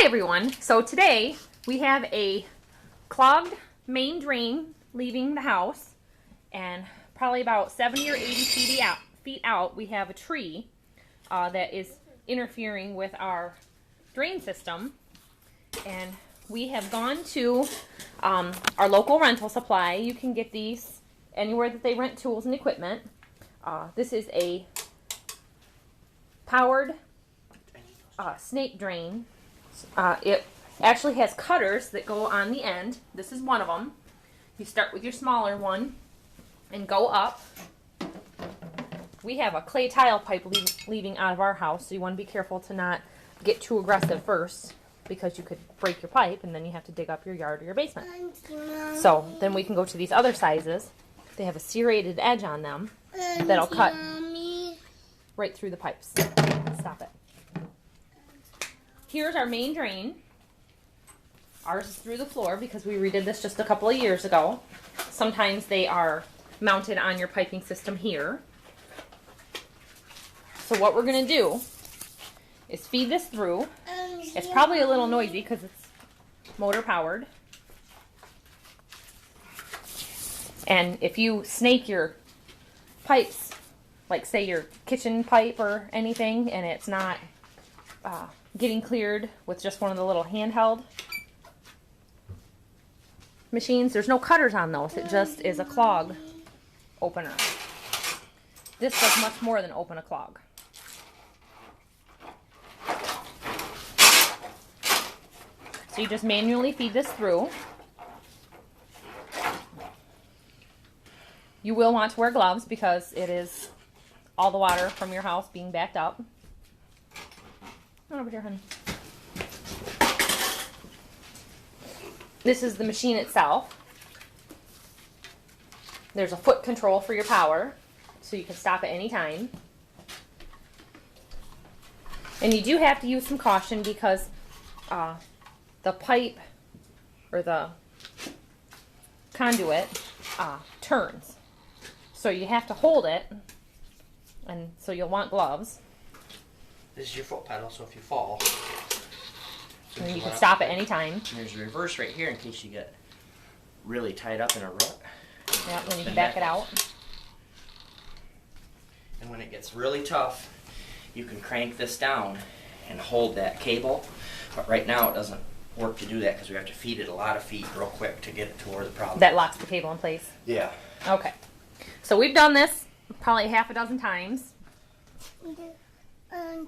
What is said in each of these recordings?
Hi everyone! So today we have a clogged main drain leaving the house, and probably about 70 or 80 feet out we have a tree that is interfering with our drain system. And we have gone to our local rental supply. You can get these anywhere that they rent tools and equipment. This is a powered snake drain. It actually has cutters that go on the end. This is one of them. You start with your smaller one and go up. We have a clay tile pipe leaving out of our house, so you want to be careful to not get too aggressive first, because you could break your pipe and then you have to dig up your yard or your basement. So then we can go to these other sizes. They have a serrated edge on them that'll cut right through the pipes. Stop it. Here's our main drain. Ours is through the floor because we redid this just a couple of years ago. Sometimes they are mounted on your piping system here. So what we're going to do is feed this through. It's probably a little noisy because it's motor powered. And if you snake your pipes, like say your kitchen pipe or anything, and it's not getting cleared with just one of the little handheld machines, there's no cutters on those. It just is a clog opener. This does much more than open a clog. So you just manually feed this through. You will want to wear gloves because it is all the water from your house being backed up. Come on over here, honey. This is the machine itself. There's a foot control for your power, so you can stop at any time. And you do have to use some caution because the pipe or the conduit turns. So you have to hold it, and so you'll want gloves. This is your foot pedal, so if you fall, and you can stop at any time. There's a reverse right here in case you get really tied up in a rut. Yeah, then you can back it out. And when it gets really tough, you can crank this down and hold that cable. But right now it doesn't work to do that because we have to feed it a lot of feet real quick to get it to where the problem is. That locks the cable in place? Yeah. Okay. So we've done this probably half a dozen times. I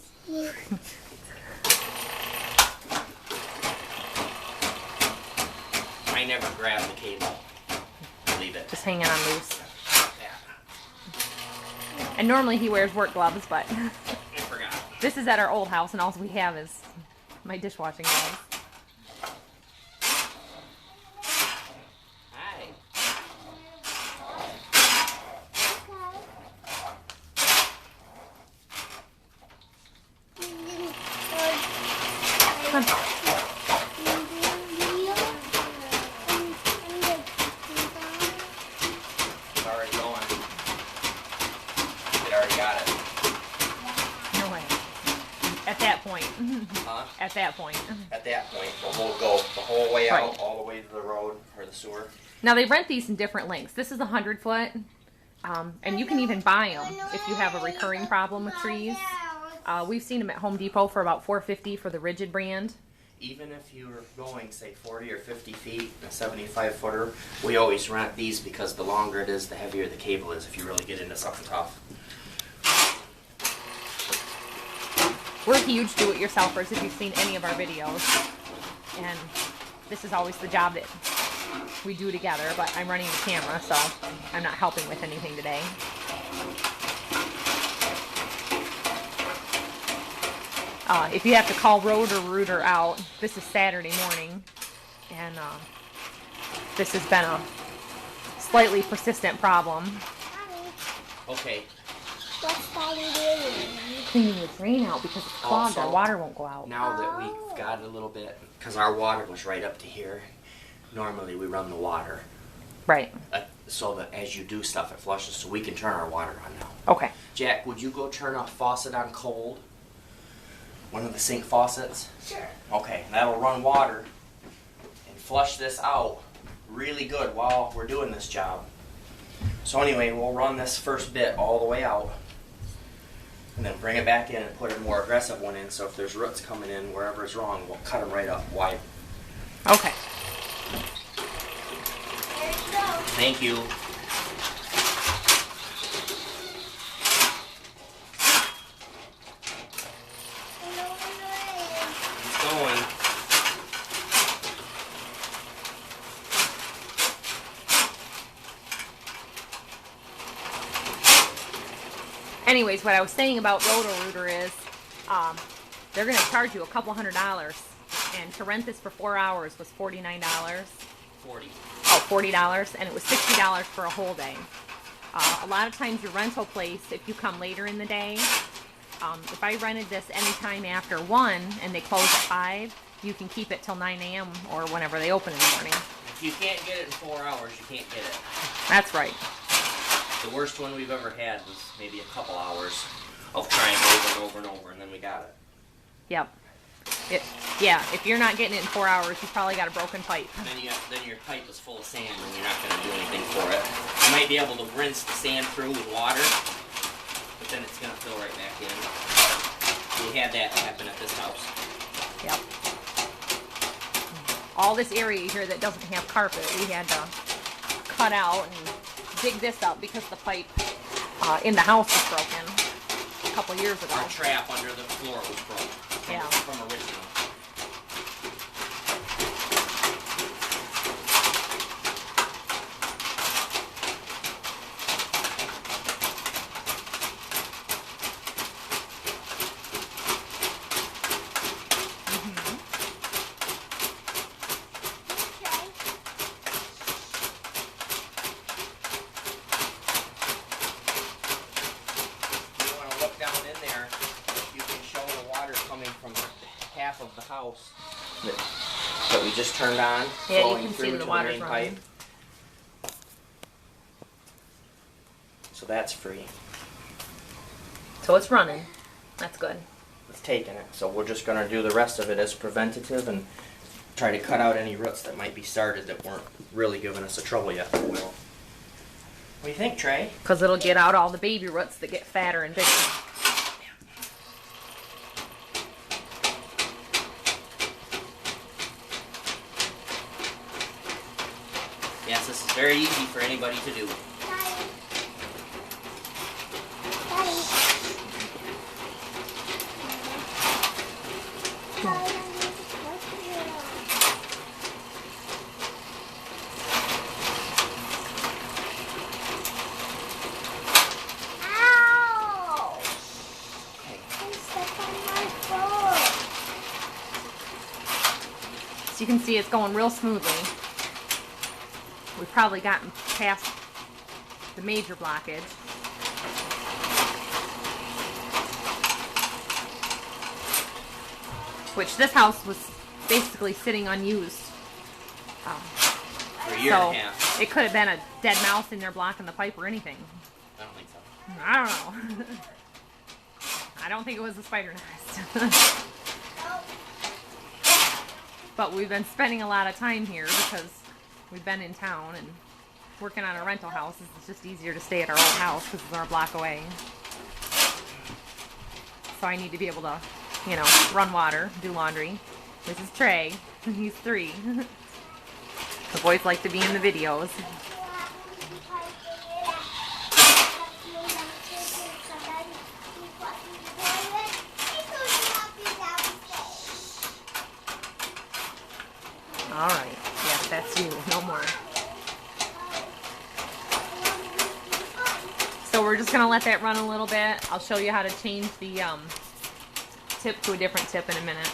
never grab the cable. Leave it. Just hanging on loose. And normally he wears work gloves, but I forgot. This is at our old house, and all we have is my dishwashing gloves. Hi. Come on. It's already going. It already got it. No way. At that point. Huh? At that point. At that point, we'll go the whole way out, Right. all the way to the road or the sewer. Now they rent these in different lengths. This is 100 foot, and you can even buy them if you have a recurring problem with trees. We've seen them at Home Depot for about $4.50 for the rigid brand. Even if you're going, say, 40 or 50 feet, a 75 footer, we always rent these because the longer it is, the heavier the cable is if you really get into something tough. We're huge do-it-yourselfers if you've seen any of our videos. And this is always the job that we do together, but I'm running the camera, so I'm not helping with anything today. If you have to call Roto-Rooter out, this is Saturday morning, and this has been a slightly persistent problem. Okay. What's Daddy doing? Cleaning the drain out because it's clogged. Our water won't go out. Now that we've got it a little bit, because our water was right up to here, normally we run the water. Right. So that as you do stuff, it flushes, so we can turn our water on now. Okay. Jack, would you go turn a faucet on cold? one of the sink faucets? Sure. Okay, that'll run water and flush this out really good while we're doing this job. So anyway, we'll run this first bit all the way out and then bring it back in and put a more aggressive one in, so if there's roots coming in wherever it's wrong, we'll cut them right up wide. Okay. There you go. Thank you. It's going. Anyways, what I was saying about Roto-Rooter is they're going to charge you a couple $100. And to rent this for 4 hours was $49. 40. Oh, $40. And it was $60 for a whole day. A lot of times your rental place, if you come later in the day, if I rented this anytime after 1 and they close at 5, you can keep it till 9 a.m. or whenever they open in the morning. If you can't get it in 4 hours, you can't get it. That's right. The worst one we've ever had was maybe a couple hours of trying over and over and over, and then we got it. Yep. Yeah, if you're not getting it in 4 hours, you probably got a broken pipe. And then your pipe is full of sand, and you're not going to do anything for it. You might be able to rinse the sand through with water, but then it's going to fill right back in. We had that happen at this house. Yep. All this area here that doesn't have carpet, we had to cut out and dig this up because the pipe in the house was broken a couple years ago. Our trap under the floor was broke. Yeah. From original. Of the house that we just turned on, yeah, flowing you can through see to the the water's main running. pipe. So that's free. So it's running. That's good. It's taking it. So we're just going to do the rest of it as preventative and try to cut out any roots that might be started that weren't really giving us a trouble yet. But we will. What do you think, Trey? Because it'll get out all the baby roots that get fatter and bigger. Yes, this is very easy for anybody to do. Daddy. Daddy. Ow! I stepped on my foot. So you can see it's going real smoothly. We've probably gotten past the major blockage. Which this house was basically sitting unused. For a year So and a half. it could have been a dead mouse in there blocking the pipe or anything. I don't think so. I don't know. I don't think it was a spider nest. But we've been spending a lot of time here because we've been in town and working on a rental house. It's just easier to stay at our old house because we're a block away. So I need to be able to, you know, run water, do laundry. This is Trey. He's 3. The boys like to be in the videos. All right. Yes, that's you. No more. So we're just going to let that run a little bit. I'll show you how to change the tip to a different tip in a minute.